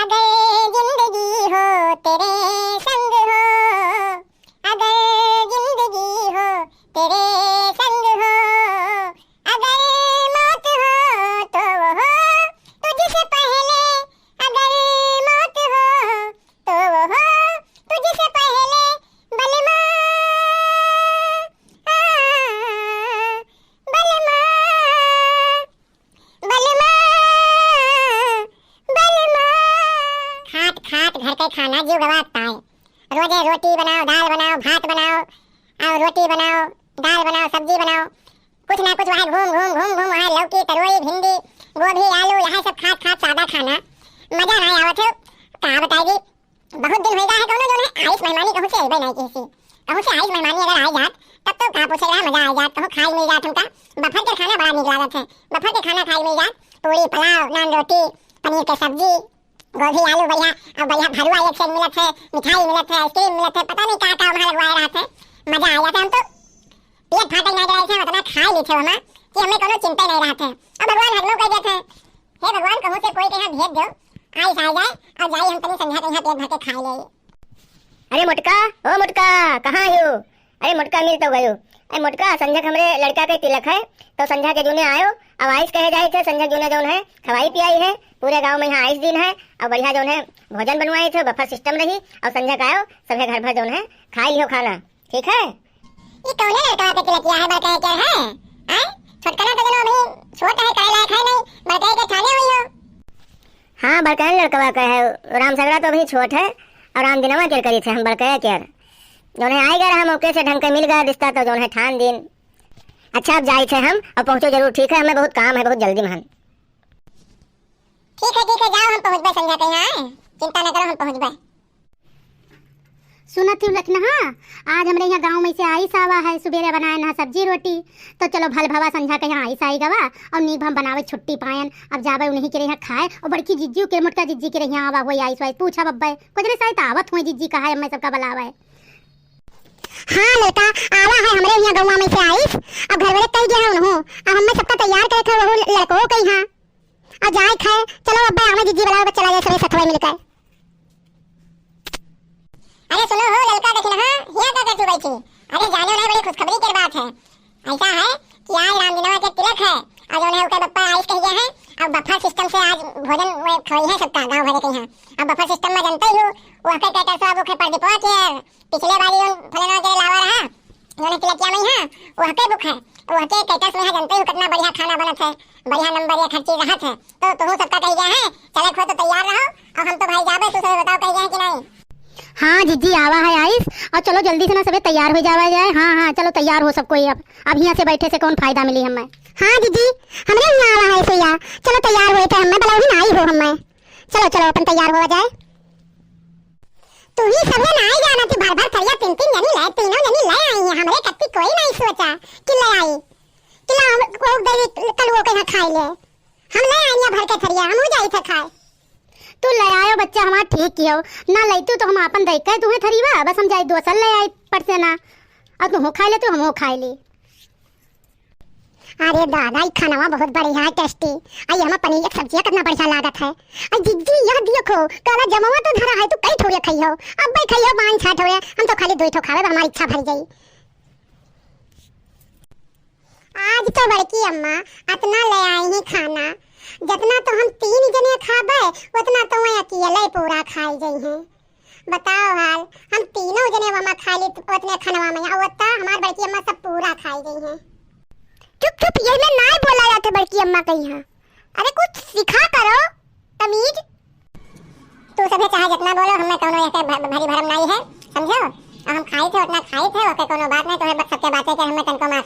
अगर जिंदगी हो तेरे संग हो, अगर जिंदगी हो तेरे संग हो, अगर मौत हो तो वो हो तुझसे पहले, अगर मौत हो तो वो हो तुझसे पहले, बलमा बलमा बलमा बलमा। खाट खाट घर का खाना जीव गवाता है। रोजे रोटी बनाओ, दाल बनाओ, भात बनाओ, और रोटी बनाओ, दाल बनाओ, सब्जी बनाओ, कुछ ना कुछ वहाँ घूम घूम घूम घूम वहाँ लौकी, तरोई, भिंडी, गोभी, आलू, यहाँ सब खाट खाट सादा खाना मजा नहीं आवत है। कहाँ बताएगी, बहुत दिन हो गया है कौनो जो है आइस मेहमानी कहूँ से अइबे नहीं किसी, कहूँ से आइस मेहमानी अगर आई जात तब तो कहाँ पूछे रहा मजा आ जात, कहूँ खाई मिल जात हमका। बफर के खाना बड़ा निक लागत है, बफर के खाना खाई मिल जात, पूरी पुलाव, नान रोटी, पनीर के सब्जी, गोभी आलू बढ़िया, और बढ़िया भरुआ एक से मिलत है, मिठाई मिलत है, आइसक्रीम मिलत है, पता नहीं क्या क्या वहाँ लगवाए रहते हैं, मजा आ जाता है। हम तो पेट फाटक ना जाए थे, उतना खाई ली थे वहाँ कि हमें कोनो चिंता नहीं रहते। अब भगवान हगलो कह देते हैं, हे भगवान कहूँ से कोई के यहाँ भेज दो, आइस आ जाए और जाए हम तनी संध्या के यहाँ पेट भर के खाई ले। अरे मोटका, ओ मोटका, कहाँ हो? अरे मोटका मिल तो गयो। अरे मोटका, संध्या हमरे लड़का के तिलक है तो संध्या के जूने आयो, अब आइस कहे जाए थे, संध्या जूने जौन है खवाई पियाई है, पूरे गांव में यहाँ आइस दिन है, और बढ़िया जौन है भोजन बनवाए थे, बफर सिस्टम रही, और संध्या का आयो सबे घर भर जौन है खाई लियो खाना, ठीक है? ये कौन है लड़का के तिलक किया है, बड़का क्या है? हैं? छोटकना तो जनो अभी छोटा है, काय लायक है नहीं, बड़का के ठाने हुई हो। हाँ, बड़का लड़कवा का है, राम सगड़ा तो अभी छोट है, और राम दिनवा केर करी थे हम बड़का केर जौन है आएगा रहा मौके से ढंग के मिल गया रिश्ता तो जौन है ठान दिन। अच्छा अब जाए थे हम, और पहुँचो जरूर, ठीक है? हमें बहुत काम है, बहुत जल्दी महान। ठीक है जाओ, हम पहुँच गए संध्या के यहाँ, चिंता न करो हम पहुँच गए। सुनत थी लखनहा, आज हमरे यहाँ गांव में से आइस आवा है, सुबेरे बनाए ना सब्जी रोटी, तो चलो भल भवा संध्या के यहाँ आइस आई गवा, और नीक हम बनावे छुट्टी पायन, अब जावे उन्हीं के यहाँ खाए, और बड़की जिज्जी के मोटका जिज्जी के यहाँ आवा हुई आइस वाइस पूछा बब्बे कुछ नहीं शायद आवत हुई जिज्जी कहा है, मैं सबका बुलावा है। हाँ बेटा, आवा है हमरे यहाँ गाँव में से आइस, अब घर वाले कह गया उन्हों, अब हमें सबका तैयार करे थे वो लड़कों के यहाँ, अब जाए खाए, चलो अब्बा हमें जिज्जी बुलाओ, चला जाए सभी सतवाई मिलकर। अरे सुनो हो लड़का देखना, हाँ यहाँ क्या करती बैठी? अरे जानो नहीं, बड़ी खुशखबरी की बात है। ऐसा है कि आज रामदिनवा के तिलक है, और जो है उसके बप्पा आइस कह गया है, और बफर सिस्टम से आज भोजन खोई है सबका गाँव भरे के यहाँ। अब बफर सिस्टम में जानते ही हो, वो हके कहते सब उखे पर दिपवा के पिछले वाली फलना के लावा रहा जो ने तिलक किया में है, वो हके बुक है, वो हके कहते में है, जानते हो कितना बढ़िया खाना बनत है, बढ़िया नंबर एक हर चीज रहत है, तो तुम सबका कह गया है, चले खो तो तैयार रहो, और हम तो भाई जाबे, तू सब बताओ कह गया है कि नहीं? हाँ जिज्जी आवा है आइस, और चलो जल्दी से ना सबे तैयार हो जावा जाए। हाँ हाँ चलो तैयार हो सब कोई, अब यहाँ से बैठे से कौन फायदा मिली हमें। हाँ दीदी, हमरे यहाँ आवा है सोया, चलो तैयार हुए थे, हमें बुलाओ ही ना आई हो हमें, चलो चलो अपन तैयार हो जाए। तू ही सबने ना आई जाना थी, भर भर थरिया तीन तीन जनी ले, तीनों जनी ले आई हैं, हमरे कत्ती कोई नहीं सोचा कि ले आई, कि ला हम को दे कल वो कहीं खाई ले, हम ले आई भर के थरिया, हम हो जाई थे खाए। तू ले आयो बच्चा हमारा ठीक किया हो, ना लैतू तो हम अपन देख के तुम्हें थरीवा, बस हम जाए दोसर ले आई पर से ना, और तुम खाई ले तो हम खाई ली। अरे दादा ये खाना बहुत बढ़िया है, टेस्टी, आई हमें पनीर की सब्जियां कितना बढ़िया लागत है। आई दीदी यह देखो काला जमावा तो धरा है, तू कई थोड़े खाई हो, अब भाई खाई हो 5-6 थोड़े, हम तो खाली 2 खावे तो हमारी इच्छा भर गई। आज तो बड़की अम्मा इतना ले आई ही खाना, जितना तो हम 3 जने खाबे उतना तो मैं अकेले पूरा खाई गई हैं। बताओ हाल, हम तीनों जने वहाँ खा ली उतने खानवा में, और उतना हमारी बड़की अम्मा सब पूरा खाई गई हैं। चुप चुप, ये मैं ना बोला जाते बड़की अम्मा के यहाँ, अरे कुछ सिखा करो तमीज। तू सब चाहे जितना बोलो, हमें कोनो ऐसे भरी भरम नहीं है, समझो, और हम खाई थे उतना खाई थे, ओके कोनो बात नहीं, तो है बस सबके बातें के हमें तनको में